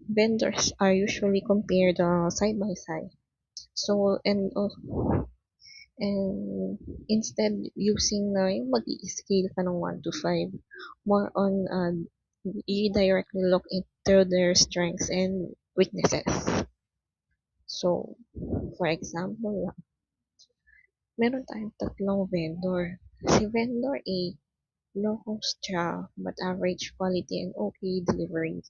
vendors are usually compared side by side. So, and instead using na yung mag-i-scale ka ng 1 to 5, more on you directly look into their strengths and weaknesses. So, for example, meron tayong tatlong vendor. Si vendor A, low cost siya, but average quality and okay delivery.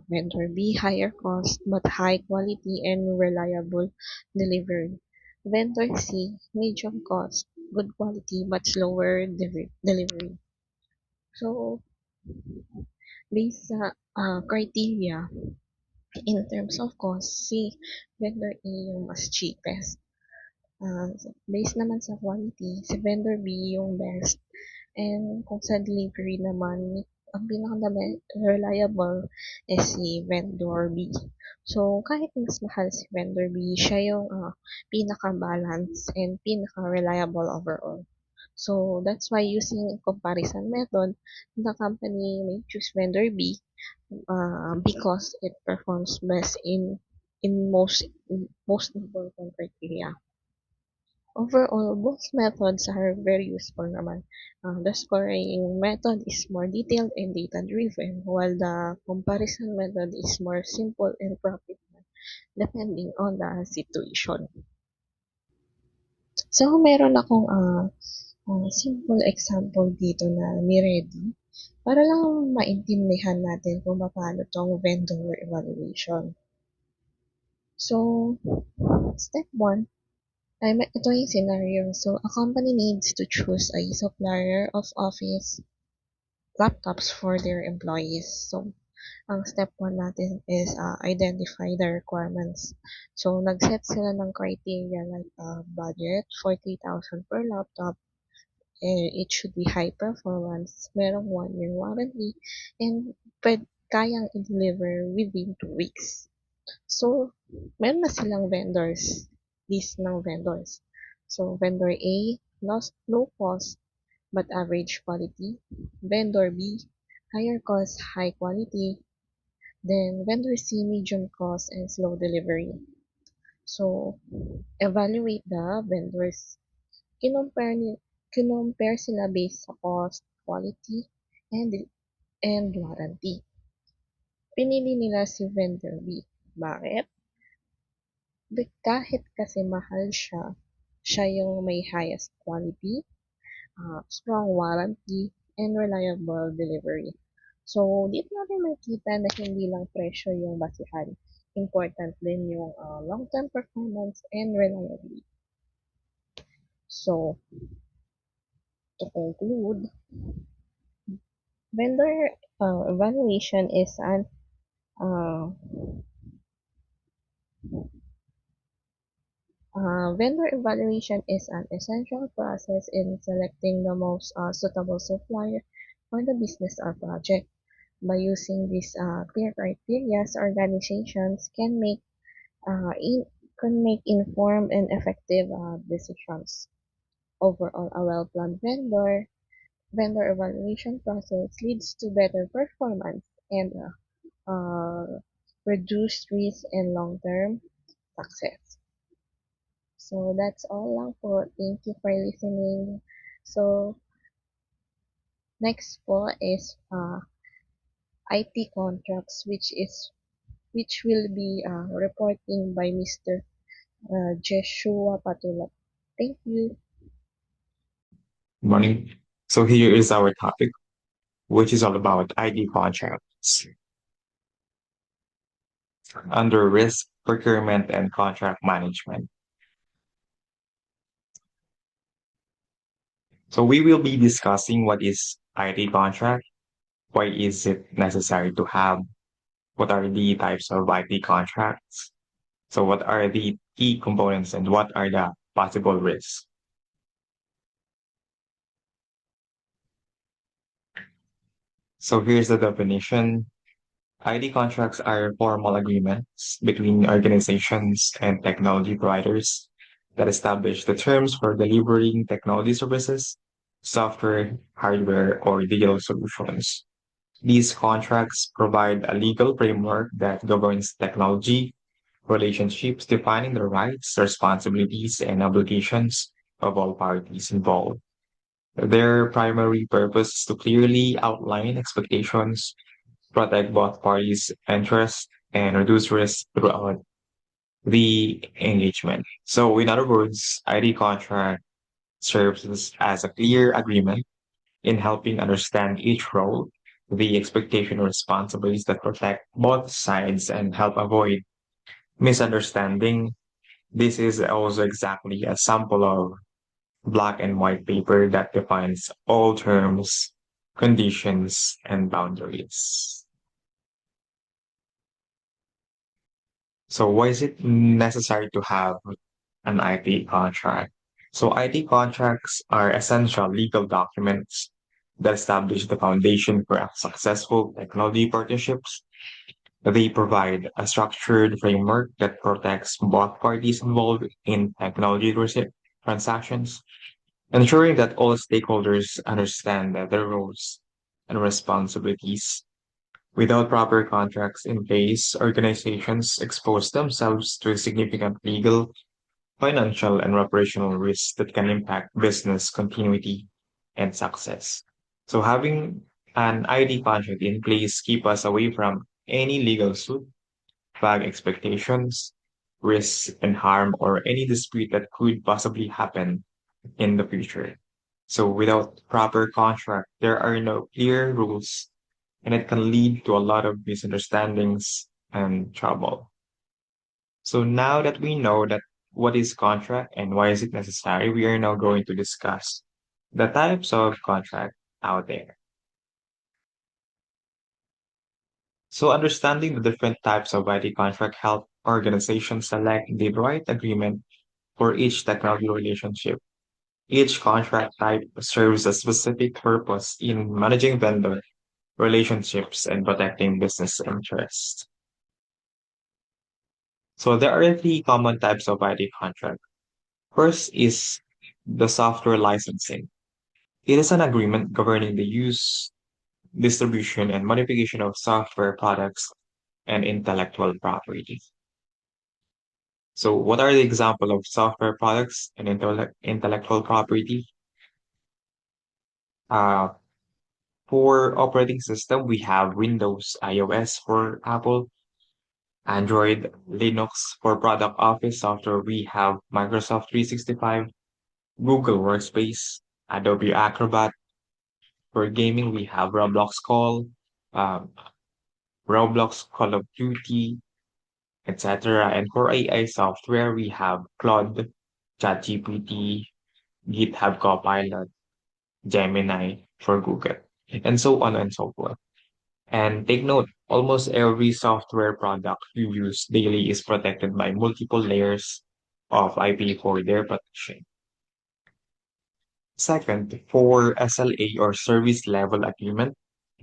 Vendor B, higher cost, but high quality and reliable delivery. Vendor C, medium cost, good quality, but slower delivery. So, based sa criteria, in terms of cost, si vendor A yung mas cheapest. Based naman sa quality, si vendor B yung best. And kung sa delivery naman, ang pinaka-reliable is si vendor B. So, kahit mas mahal si vendor B, siya yung pinaka-balance and pinaka-reliable overall. So, that's why using comparison method, the company may choose vendor B because it performs best in most important criteria. Overall, both methods are very useful naman. The scoring method is more detailed and data-driven, while the comparison method is more simple and practical, depending on the situation. So, meron akong simple example dito na ni-ready para lang maintindihan natin kung paano tong vendor evaluation. So, step 1, ito yung scenario. So, a company needs to choose a supplier of office laptops for their employees. So, ang step 1 natin is identify the requirements. So, nag-set sila ng criteria like budget, 40,000 per laptop, it should be high performance, merong 1 year warranty, and kayang i-deliver within 2 weeks. So, meron na silang vendors, list ng vendors. So, vendor A, low cost but average quality. Vendor B, higher cost, high quality. Then, vendor C, medium cost and slow delivery. So, evaluate the vendors. Kinompare sila based sa cost, quality, and warranty. Pinili nila si vendor B. Bakit? Kahit kasi mahal siya, siya yung may highest quality, strong warranty, and reliable delivery. So, dito natin makita na hindi lang presyo yung basihan. Important din yung long-term performance and reliability. So, to conclude, vendor evaluation is an vendor evaluation is an essential process in selecting the most suitable supplier for the business or project. By using these clear criteria, organizations can make informed and effective decisions. Overall, a well-planned vendor evaluation process leads to better performance and reduced risk and long-term success. So that's all lang po. Thank you for listening. So next po is IT contracts, which will be reporting by Mr. Joshua Patulak. Thank you. Good morning. So here is our topic, which is all about ID contracts under risk, procurement, and contract management. So we will be discussing what is ID contract, why is it necessary to have, what are the types of ID contracts, so what are the key components, and what are the possible risks. So here's the definition. ID contracts are formal agreements between organizations and technology providers that establish the terms for delivering technology services, software, hardware, or digital solutions. These contracts provide a legal framework that governs technology relationships, defining the rights, responsibilities, and obligations of all parties involved. Their primary purpose is to clearly outline expectations, protect both parties' interests, and reduce risk throughout the engagement. So, in other words, ID contract serves as a clear agreement in helping understand each role, the expectation and responsibilities that protect both sides and help avoid misunderstanding. This is also exactly a sample of black and white paper that defines all terms, conditions, and boundaries. So why is it necessary to have an IT contract? So IT contracts are essential legal documents that establish the foundation for successful technology partnerships. They provide a structured framework that protects both parties involved in technology transactions, ensuring that all stakeholders understand their roles and responsibilities. Without proper contracts in place, organizations expose themselves to significant legal, financial, and operational risks that can impact business continuity and success. So having an ID contract in place keep us away from any legal suit, flag expectations, risks and harm, or any dispute that could possibly happen in the future. So without proper contract, there are no clear rules and it can lead to a lot of misunderstandings and trouble. So now that we know that what is contract and why is it necessary, we are now going to discuss the types of contract out there. So understanding the different types of IT contract help organizations select the right agreement for each technology relationship. Each contract type serves a specific purpose in managing vendor relationships and protecting business interests. So there are three common types of IT contract. First is the software licensing. It is an agreement governing the use, distribution, and modification of software products and intellectual property. So what are the example of software products and intellectual property? Uh, for operating system, we have Windows, iOS for Apple, Android, Linux for product office software. We have Microsoft 365, Google Workspace, Adobe Acrobat. For gaming, we have um, Roblox, Call of Duty, etc. And for AI software, we have Claude, ChatGPT, GitHub Copilot, Gemini for Google, and so on and so forth. And take note, almost every software product you use daily is protected by multiple layers of IP for their protection. Second, for SLA or service level agreement,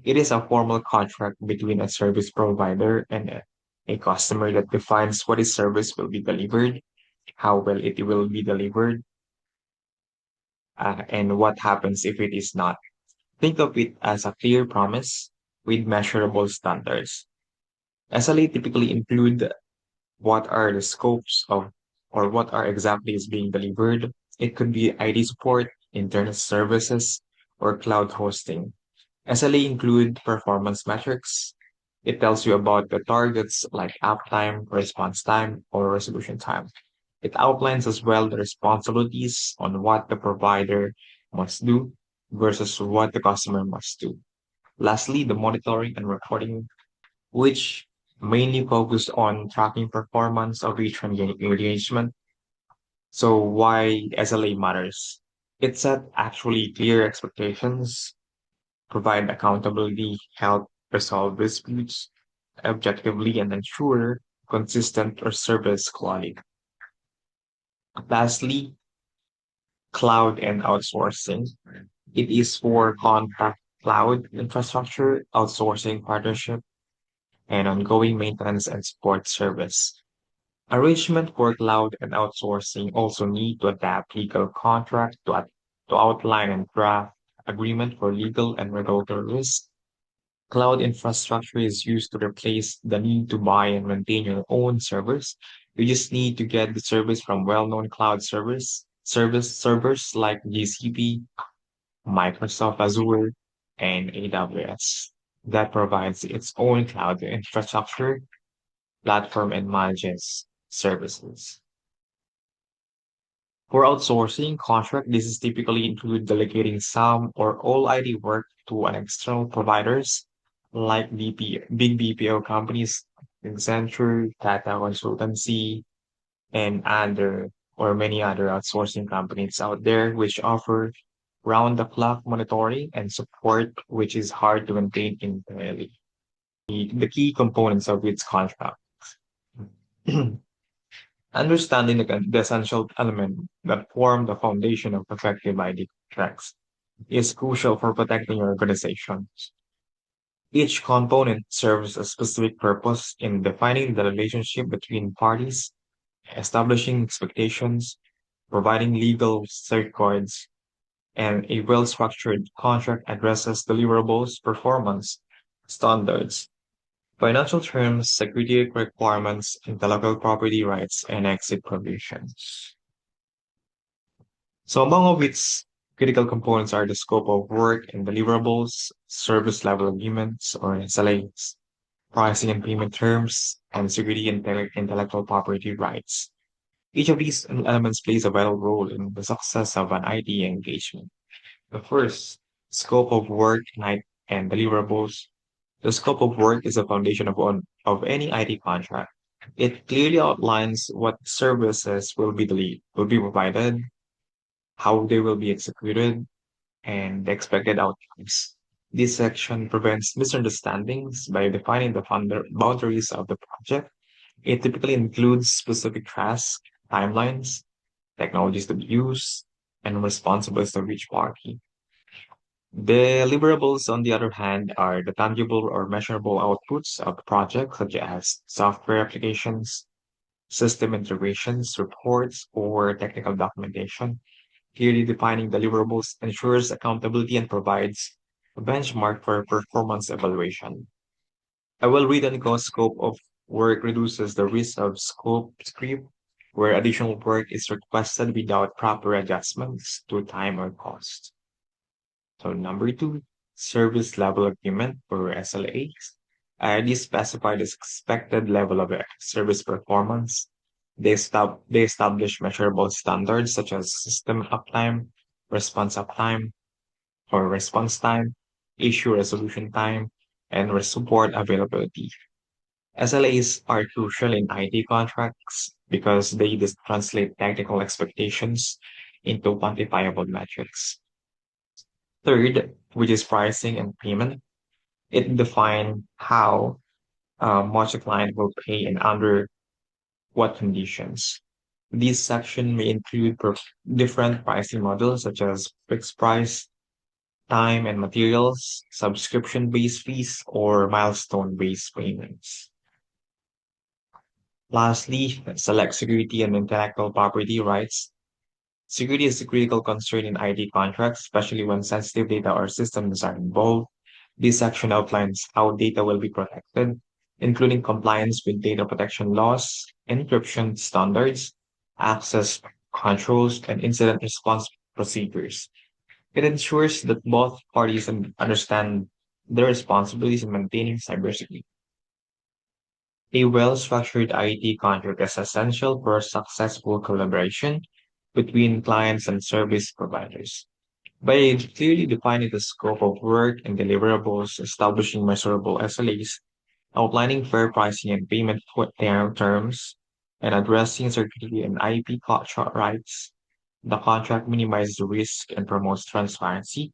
it is a formal contract between a service provider and a customer that defines what is service will be delivered, how well it will be delivered, and what happens if it is not. Think of it as a clear promise with measurable standards. SLA typically include what are the scopes of or what are exactly is being delivered. It could be ID support, internet services, or cloud hosting. SLA include performance metrics. It tells you about the targets like uptime, response time, or resolution time. It outlines as well the responsibilities on what the provider must do versus what the customer must do. Lastly, the monitoring and reporting, which mainly focus on tracking performance of each engagement. So why SLA matters? It set actually clear expectations, provide accountability, help resolve disputes objectively, and ensure consistent or service quality. Lastly, cloud and outsourcing. It is for contract cloud infrastructure, outsourcing partnership, and ongoing maintenance and support service. Arrangement for cloud and outsourcing also need to adapt legal contract to outline and draft agreement for legal and regulatory risk. Cloud infrastructure is used to replace the need to buy and maintain your own servers. You just need to get the service from well-known cloud servers like GCP, Microsoft Azure, and AWS that provides its own cloud infrastructure, platform, and manages services. For outsourcing contract, this is typically include delegating some or all ID work to an external providers like big BPO companies, Accenture, Tata Consultancy, and other or many other outsourcing companies out there which offer round-the-clock monitoring and support, which is hard to maintain entirely. The key components of its contract. Understanding the essential element that form the foundation of effective ID contracts is crucial for protecting your organization. Each component serves a specific purpose in defining the relationship between parties, establishing expectations, providing legal safeguards, and a well-structured contract addresses deliverables, performance standards, financial terms, security requirements, intellectual property rights, and exit provisions. So among of its critical components are the scope of work and deliverables, service level agreements or SLAs, pricing and payment terms, and security and intellectual property rights. Each of these elements plays a vital role in the success of an IT engagement. The first, scope of work and deliverables. The scope of work is the foundation of any IT contract. It clearly outlines what services will be provided, how they will be executed, and the expected outcomes. This section prevents misunderstandings by defining the boundaries of the project. It typically includes specific tasks, timelines, technologies to be used, and responsibilities of each party. Deliverables, on the other hand, are the tangible or measurable outputs of the project, such as software applications, system integrations, reports, or technical documentation. Clearly defining deliverables ensures accountability and provides a benchmark for performance evaluation. A well-written cost scope of work reduces the risk of scope creep, where additional work is requested without proper adjustments to time or cost. So number two, service level agreement or SLAs. These specify the expected level of service performance. They establish measurable standards such as system uptime, response uptime, or response time, issue resolution time, and support availability. SLAs are crucial in IT contracts because they translate technical expectations into quantifiable metrics. Third, which is pricing and payment, it defines how much a client will pay and under what conditions. This section may include different pricing models such as fixed price, time and materials, subscription-based fees, or milestone-based payments. Lastly, select security and intellectual property rights. Security is a critical concern in IT contracts, especially when sensitive data or systems are involved. This section outlines how data will be protected, including compliance with data protection laws, encryption standards, access controls, and incident response procedures. It ensures that both parties understand their responsibilities in maintaining cybersecurity. A well-structured IT contract is essential for successful collaboration between clients and service providers. By clearly defining the scope of work and deliverables, establishing measurable SLAs, outlining fair pricing and payment terms, and addressing security and IP contract rights, the contract minimizes risk and promotes transparency.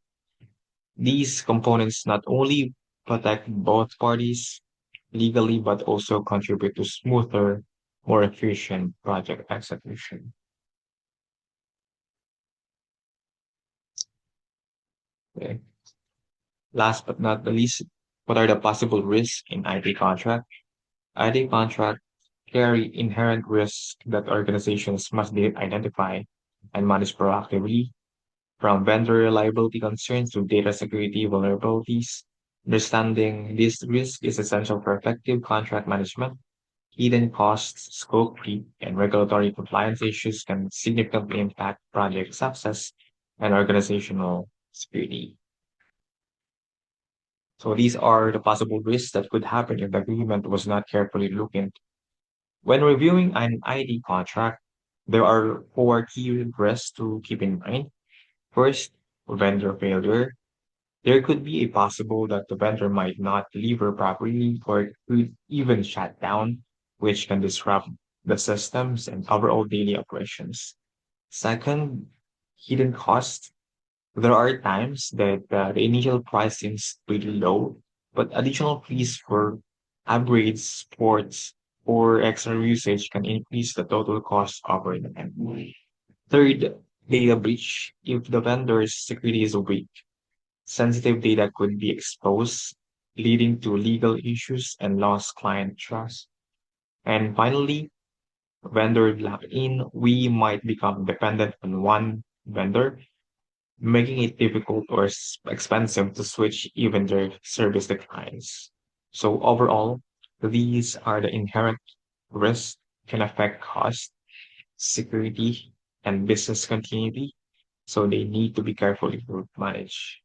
These components not only protect both parties legally, but also contribute to smoother, more efficient project execution. Okay. Last but not the least, what are the possible risks in IT contract? IT contracts carry inherent risks that organizations must identify and manage proactively, from vendor reliability concerns to data security vulnerabilities. Understanding this risk is essential for effective contract management. Hidden costs, scope creep, and regulatory compliance issues can significantly impact project success and organizational security. So these are the possible risks that could happen if the agreement was not carefully looked into. When reviewing an ID contract, there are four key risks to keep in mind. First, vendor failure. There could be a possible that the vendor might not deliver properly or could even shut down, which can disrupt the systems and overall daily operations. Second, hidden costs. There are times that the initial price seems pretty low, but additional fees for upgrades, sports, or extra usage can increase the total cost over time. Third, data breach. If the vendor's security is weak, sensitive data could be exposed, leading to legal issues and lost client trust. And finally, vendor lock-in. We might become dependent on one vendor, making it difficult or expensive to switch even their service declines. So overall, these are the inherent risks can affect cost, security, and business continuity. So they need to be carefully managed.